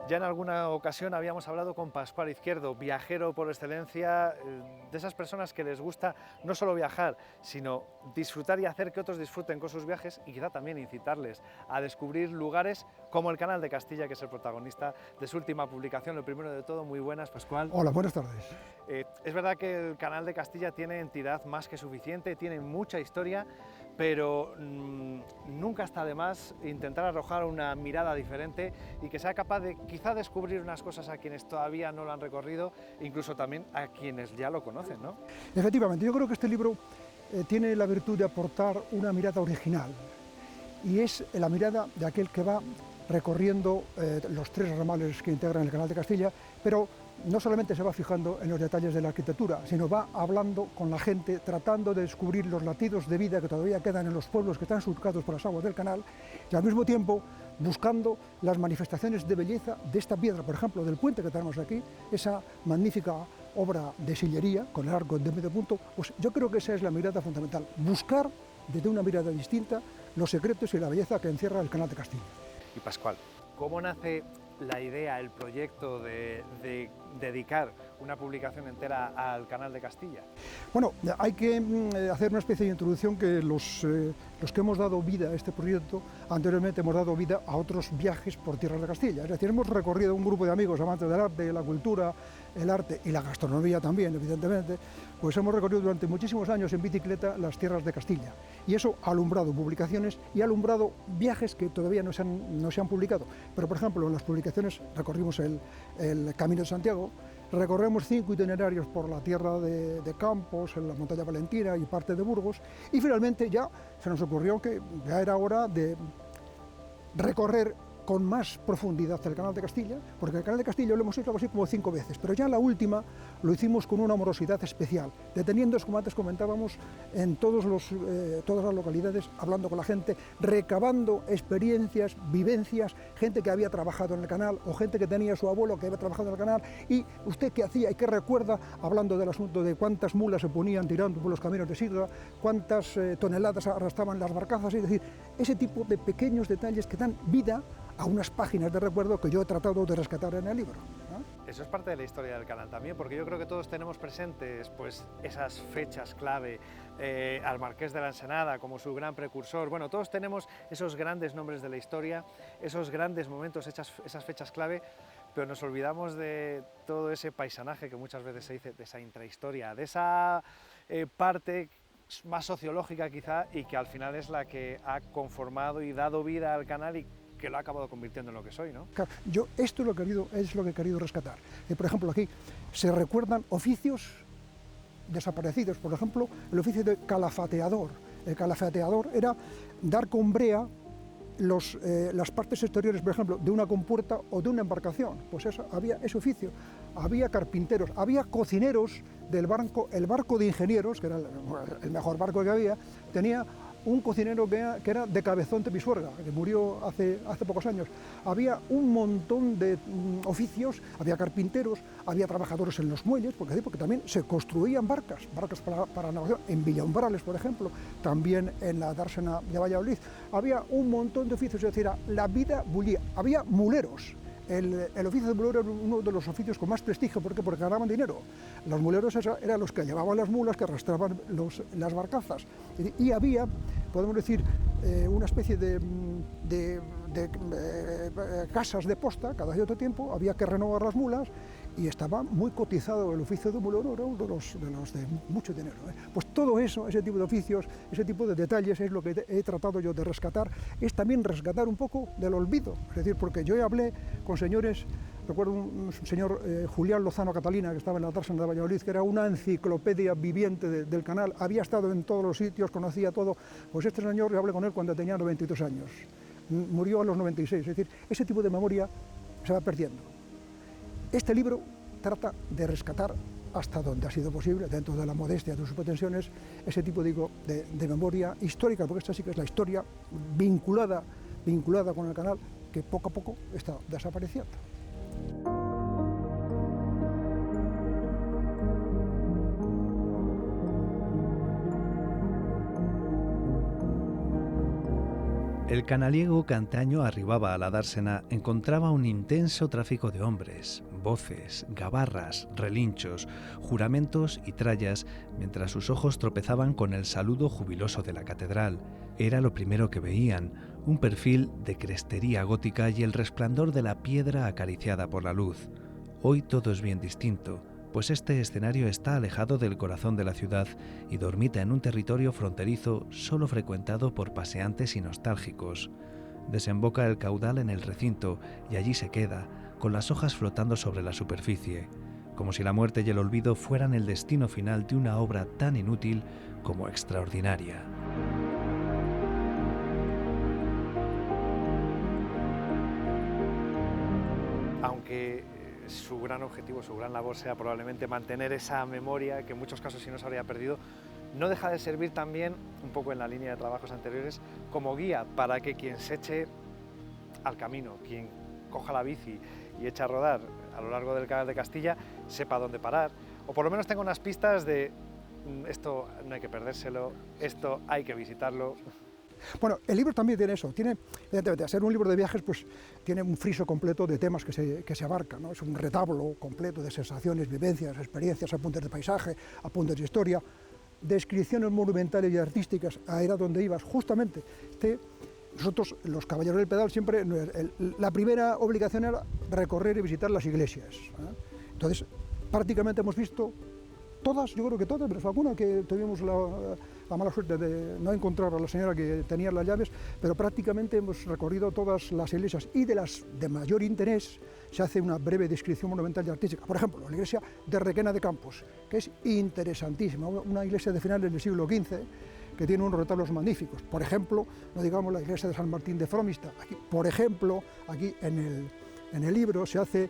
Ya en alguna ocasión habíamos hablado con Pascual Izquierdo, viajero por excelencia, de esas personas que les gusta no solo viajar, sino disfrutar y hacer que otros disfruten con sus viajes y quizá también incitarles a descubrir lugares como el Canal de Castilla, que es el protagonista de su última publicación. Lo primero de todo, muy buenas, Pascual. Hola, buenas tardes. Es verdad que el Canal de Castilla tiene entidad más que suficiente, tiene mucha historia, pero nunca está de más intentar arrojar una mirada diferente y que sea capaz de quizá descubrir unas cosas a quienes todavía no lo han recorrido, incluso también a quienes ya lo conocen, ¿no? Efectivamente, yo creo que este libro tiene la virtud de aportar una mirada original, y es la mirada de aquel que va recorriendo los tres ramales que integran el Canal de Castilla, pero no solamente se va fijando en los detalles de la arquitectura, sino va hablando con la gente, tratando de descubrir los latidos de vida que todavía quedan en los pueblos que están surcados por las aguas del canal, y al mismo tiempo buscando las manifestaciones de belleza de esta piedra, por ejemplo, del puente que tenemos aquí, esa magnífica obra de sillería con el arco de medio punto. Pues yo creo que esa es la mirada fundamental, buscar desde una mirada distinta los secretos y la belleza que encierra el Canal de Castilla. Y Pascual, ¿cómo nace la idea, el proyecto de dedicar una publicación entera al Canal de Castilla? Bueno, hay que hacer una especie de introducción, que los que hemos dado vida a este proyecto, anteriormente hemos dado vida a otros viajes por tierras de Castilla. Es decir, hemos recorrido un grupo de amigos amantes del arte, la cultura, el arte y la gastronomía también, evidentemente, pues hemos recorrido durante muchísimos años en bicicleta las tierras de Castilla. Y eso ha alumbrado publicaciones y ha alumbrado viajes que todavía no se han publicado. Pero, por ejemplo, en las publicaciones recorrimos el Camino de Santiago, recorremos 5 itinerarios por la tierra de Campos, en la montaña Valentina y parte de Burgos, y finalmente ya se nos ocurrió que ya era hora de recorrer con más profundidad el Canal de Castilla, porque el Canal de Castilla lo hemos hecho algo así como 5 veces, pero ya la última lo hicimos con una amorosidad especial, deteniéndonos, como antes comentábamos, en todas las localidades, hablando con la gente, recabando experiencias, vivencias, gente que había trabajado en el canal o gente que tenía su abuelo que había trabajado en el canal, y usted qué hacía y qué recuerda, hablando del asunto de cuántas mulas se ponían tirando por los caminos de sidra, cuántas toneladas arrastraban las barcazas, es decir, ese tipo de pequeños detalles que dan vida a unas páginas de recuerdo que yo he tratado de rescatar en el libro, ¿no? Eso es parte de la historia del canal también, porque yo creo que todos tenemos presentes pues, esas fechas clave, al Marqués de la Ensenada como su gran precursor. Bueno, todos tenemos esos grandes nombres de la historia, esos grandes momentos, esas fechas clave, pero nos olvidamos de todo ese paisanaje que muchas veces se dice, de esa intrahistoria, de esa parte más sociológica quizá, y que al final es la que ha conformado y dado vida al canal y que lo ha acabado convirtiendo en lo que soy, ¿no? Claro, yo esto es lo que he querido rescatar. Por ejemplo, aquí se recuerdan oficios desaparecidos, por ejemplo, el oficio de calafateador. El calafateador era dar con brea las partes exteriores, por ejemplo, de una compuerta o de una embarcación. Pues había ese oficio. Había carpinteros, había cocineros del barco, el barco de ingenieros, que era el mejor barco que había, tenía un cocinero que era de Cabezón de Pisuerga, que murió hace pocos años. Había un montón de oficios, había carpinteros, había trabajadores en los muelles, porque también se construían barcas para navegación, en Villaumbrales, por ejemplo, también en la dársena de Valladolid. Había un montón de oficios, es decir, la vida bullía. Había muleros. El oficio de mulero era uno de los oficios con más prestigio. ¿Por qué? Porque ganaban dinero. Los muleros eran los que llevaban las mulas, que arrastraban las barcazas. Y había, podemos decir, una especie de casas de posta. Cada cierto tiempo había que renovar las mulas, y estaba muy cotizado el oficio de mulero, era uno de los de mucho dinero, ¿eh? Pues todo eso, ese tipo de oficios, ese tipo de detalles es lo que he tratado yo de rescatar. Es también rescatar un poco del olvido, es decir, porque yo hablé con señores, recuerdo un señor Julián Lozano Catalina, que estaba en la dársena de Valladolid, que era una enciclopedia viviente del canal, había estado en todos los sitios, conocía todo. Pues este señor, yo hablé con él cuando tenía 92 años, murió a los 96, es decir, ese tipo de memoria se va perdiendo. Este libro trata de rescatar, hasta donde ha sido posible, dentro de la modestia de sus pretensiones, ese tipo, digo, de memoria histórica, porque esta sí que es la historia vinculada con el canal, que poco a poco está desapareciendo. El canaliego que antaño arribaba a la dársena encontraba un intenso tráfico de hombres, voces, gabarras, relinchos, juramentos y trallas, mientras sus ojos tropezaban con el saludo jubiloso de la catedral. Era lo primero que veían, un perfil de crestería gótica y el resplandor de la piedra acariciada por la luz. Hoy todo es bien distinto, pues este escenario está alejado del corazón de la ciudad y dormita en un territorio fronterizo solo frecuentado por paseantes y nostálgicos. Desemboca el caudal en el recinto y allí se queda, con las hojas flotando sobre la superficie, como si la muerte y el olvido fueran el destino final de una obra tan inútil como extraordinaria. Aunque su gran objetivo, su gran labor sea probablemente mantener esa memoria que en muchos casos sí nos habría perdido, no deja de servir también, un poco en la línea de trabajos anteriores, como guía para que quien se eche al camino, quien coja la bici y eche a rodar a lo largo del Canal de Castilla, sepa dónde parar, o por lo menos tenga unas pistas de esto no hay que perdérselo, esto hay que visitarlo. Bueno, el libro también tiene eso, evidentemente, al ser un libro de viajes, pues tiene un friso completo de temas que se abarcan, ¿no? Es un retablo completo de sensaciones, vivencias, experiencias, apuntes de paisaje, apuntes de historia, descripciones monumentales y artísticas, a era donde ibas, justamente. Nosotros, los caballeros del pedal, siempre, la primera obligación era recorrer y visitar las iglesias, ¿eh? Entonces, prácticamente hemos visto todas, yo creo que todas, pero alguna que tuvimos la mala suerte de no encontrar a la señora que tenía las llaves, pero prácticamente hemos recorrido todas las iglesias y de las de mayor interés se hace una breve descripción monumental y artística. Por ejemplo, la iglesia de Requena de Campos, que es interesantísima, una iglesia de finales del siglo XV que tiene unos retablos magníficos. Por ejemplo, no digamos la iglesia de San Martín de Fromista. Aquí, por ejemplo, aquí en el libro se hace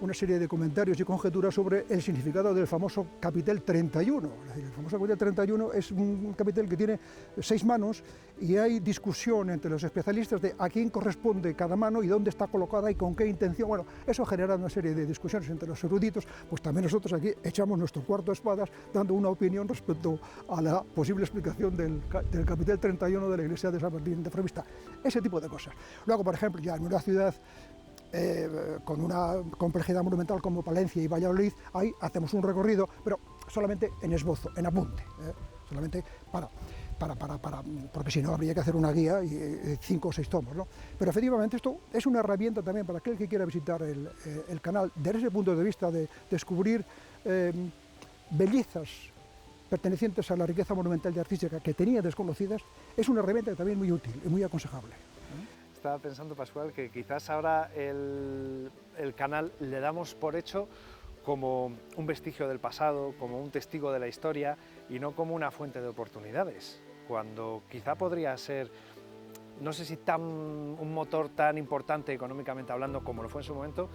una serie de comentarios y conjeturas sobre el significado del famoso capitel 31. Es decir, el famoso capitel 31 es un capitel que tiene 6 manos y hay discusión entre los especialistas de a quién corresponde cada mano y dónde está colocada y con qué intención. Bueno, eso genera una serie de discusiones entre los eruditos, pues también nosotros aquí echamos nuestro cuarto de espadas dando una opinión respecto a la posible explicación del capitel 31 de la iglesia de San Martín de Fromista. Ese tipo de cosas. Luego, por ejemplo, ya en una ciudad con una complejidad monumental como Palencia y Valladolid, ahí hacemos un recorrido, pero solamente en esbozo, en apunte, solamente porque si no habría que hacer una guía y 5 o 6 tomos, ¿no? Pero efectivamente esto es una herramienta también para aquel que quiera visitar el canal, desde ese punto de vista de descubrir bellezas pertenecientes a la riqueza monumental y artística que tenía desconocidas, es una herramienta también muy útil y muy aconsejable. Estaba pensando, Pascual, que quizás ahora el canal le damos por hecho como un vestigio del pasado, como un testigo de la historia y no como una fuente de oportunidades, cuando quizá podría ser, no sé si un motor tan importante económicamente hablando como lo fue en su momento,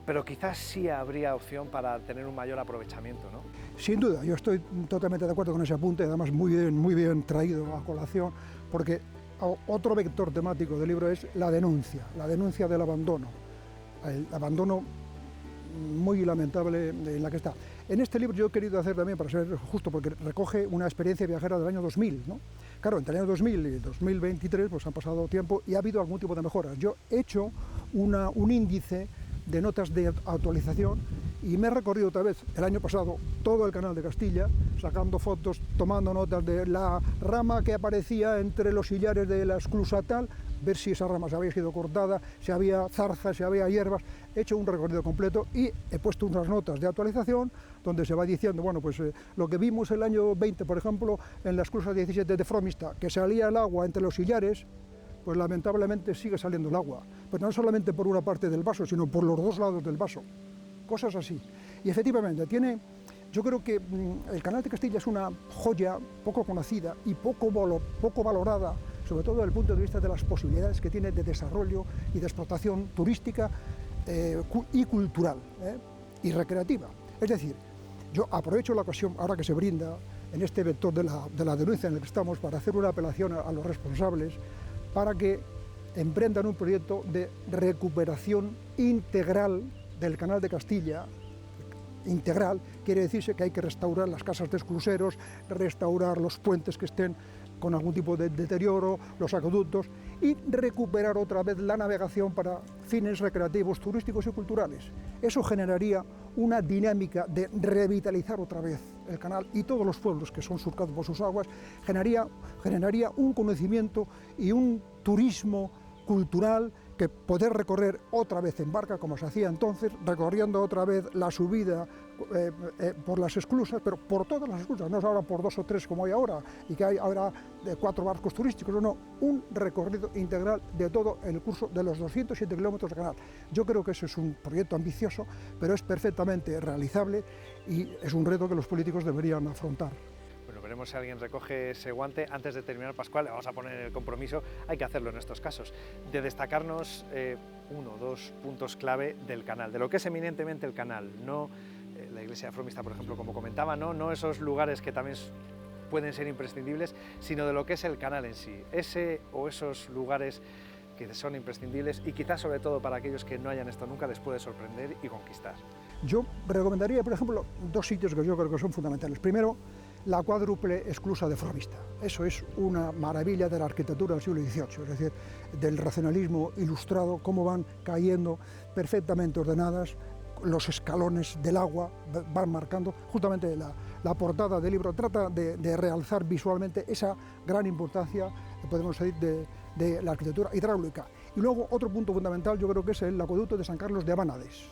pero quizás sí habría opción para tener un mayor aprovechamiento, ¿no? Sin duda, yo estoy totalmente de acuerdo con ese apunte, además muy bien traído a colación, porque otro vector temático del libro es la denuncia del abandono, el abandono muy lamentable en la que está. En este libro yo he querido hacer también, para ser justo, porque recoge una experiencia viajera del año 2000, ¿no? Claro, entre el año 2000 y 2023 pues han pasado tiempo y ha habido algún tipo de mejoras. Yo he hecho un índice de notas de actualización y me he recorrido otra vez el año pasado todo el Canal de Castilla, sacando fotos, tomando notas de la rama que aparecía entre los sillares de la esclusa tal, ver si esa rama se había sido cortada, si había zarzas, si había hierbas. He hecho un recorrido completo y he puesto unas notas de actualización donde se va diciendo, bueno, pues lo que vimos el año 20, por ejemplo, en la esclusa 17 de Fromista, que salía el agua entre los sillares, pues lamentablemente sigue saliendo el agua, pues no solamente por una parte del vaso, sino por los dos lados del vaso, cosas así. Y efectivamente, yo creo que el Canal de Castilla es una joya poco conocida y poco valorada, sobre todo desde el punto de vista de las posibilidades que tiene de desarrollo y de explotación turística y cultural y recreativa. Es decir, yo aprovecho la ocasión, ahora que se brinda en este vector de la denuncia en el que estamos, para hacer una apelación a los responsables, para que emprendan un proyecto de recuperación integral del Canal de Castilla. Integral quiere decirse que hay que restaurar las casas de escluseros, restaurar los puentes que estén con algún tipo de deterioro, los acueductos, y recuperar otra vez la navegación para fines recreativos, turísticos y culturales. Eso generaría una dinámica de revitalizar otra vez el canal y todos los pueblos que son surcados por sus aguas, generaría un conocimiento y un turismo cultural que poder recorrer otra vez en barca, como se hacía entonces, recorriendo otra vez la subida por las esclusas, pero por todas las esclusas, no es ahora por 2 o 3 como hay ahora, y que hay ahora 4 barcos turísticos, no, un recorrido integral de todo el curso de los 207 kilómetros de canal. Yo creo que ese es un proyecto ambicioso, pero es perfectamente realizable y es un reto que los políticos deberían afrontar. Bueno, veremos si alguien recoge ese guante. Antes de terminar, Pascual, le vamos a poner el compromiso, hay que hacerlo en estos casos, de destacarnos 1 o 2 puntos clave del canal, de lo que es eminentemente el canal, no la iglesia fromista, por ejemplo, como comentaba, no esos lugares que también pueden ser imprescindibles, sino de lo que es el canal en sí, ese o esos lugares que son imprescindibles y quizás sobre todo para aquellos que no hayan estado nunca les puede sorprender y conquistar. Yo recomendaría, por ejemplo, 2 sitios que yo creo que son fundamentales. Primero, la cuádruple esclusa de Fromista. Eso es una maravilla de la arquitectura del siglo XVIII, es decir, del racionalismo ilustrado, cómo van cayendo perfectamente ordenadas, los escalones del agua van marcando. Justamente la portada del libro trata de realzar visualmente esa gran importancia, podemos decir, de la arquitectura hidráulica. Y luego otro punto fundamental yo creo que es el acueducto de San Carlos de Abánades.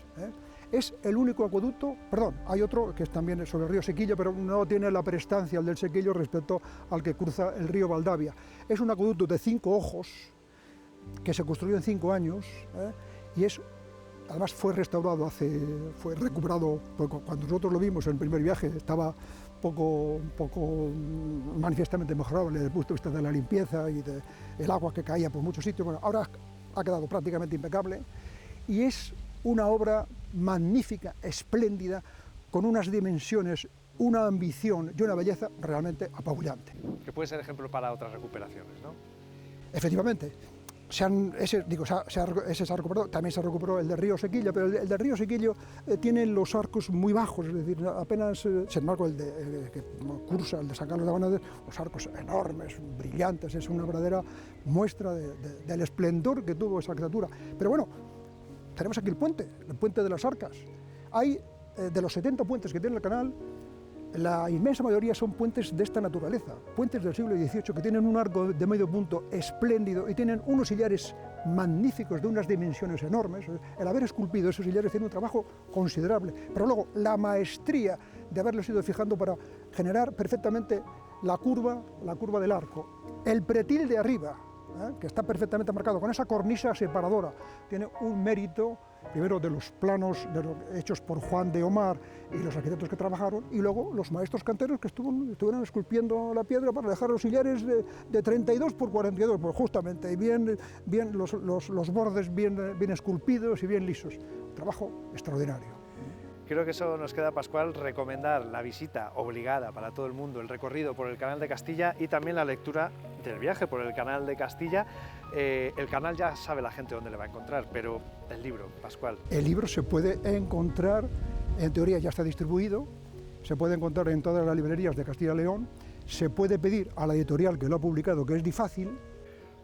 Es el único acueducto, perdón, hay otro que es también sobre el río Sequillo, pero no tiene la prestancia el del Sequillo respecto al que cruza el río Valdavia. Es un acueducto de 5 ojos, que se construyó en 5 años, y además fue restaurado, fue recuperado, porque cuando nosotros lo vimos en el primer viaje estaba poco manifiestamente mejorable desde el punto de vista de la limpieza y del agua que caía por muchos sitios. Bueno, ahora ha quedado prácticamente impecable y es una obra magnífica, espléndida, con unas dimensiones, una ambición y una belleza realmente apabullante. Que puede ser ejemplo para otras recuperaciones, ¿no? Efectivamente. Ese se ha recuperado, también se recuperó el de Río Sequillo, pero el de Río Sequillo tiene los arcos muy bajos, es decir, apenas, sin embargo, que cursa, el de San Carlos de Abánades, los arcos enormes, brillantes, es una verdadera muestra del esplendor que tuvo esa arquitectura. Pero bueno, tenemos aquí el puente de las Arcas. Hay, de los 70 puentes que tiene el canal, la inmensa mayoría son puentes de esta naturaleza, puentes del siglo XVIII que tienen un arco de medio punto espléndido y tienen unos sillares magníficos de unas dimensiones enormes. El haber esculpido esos sillares tiene un trabajo considerable, pero luego la maestría de haberlos ido fijando para generar perfectamente la curva del arco. El pretil de arriba, que está perfectamente marcado con esa cornisa separadora, tiene un mérito primero de los planos hechos por Juan de Omar y los arquitectos que trabajaron, y luego los maestros canteros que estuvieron esculpiendo la piedra para dejar los sillares de 32 por 42, pues justamente, y bien los bordes bien esculpidos y bien lisos. Un trabajo extraordinario. Creo que eso nos queda, Pascual, recomendar la visita obligada para todo el mundo, el recorrido por el Canal de Castilla y también la lectura del viaje por el Canal de Castilla. El canal ya sabe la gente dónde le va a encontrar, pero el libro, Pascual. El libro se puede encontrar, en teoría ya está distribuido, se puede encontrar en todas las librerías de Castilla y León, se puede pedir a la editorial que lo ha publicado, que es Difácil.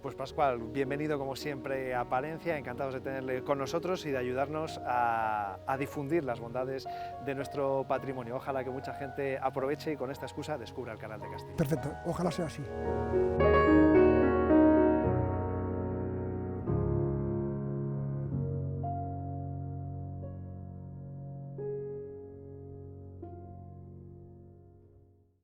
Pues Pascual, bienvenido como siempre a Palencia, encantados de tenerle con nosotros y de ayudarnos a difundir las bondades de nuestro patrimonio. Ojalá que mucha gente aproveche y con esta excusa descubra el Canal de Castilla. Perfecto, ojalá sea así.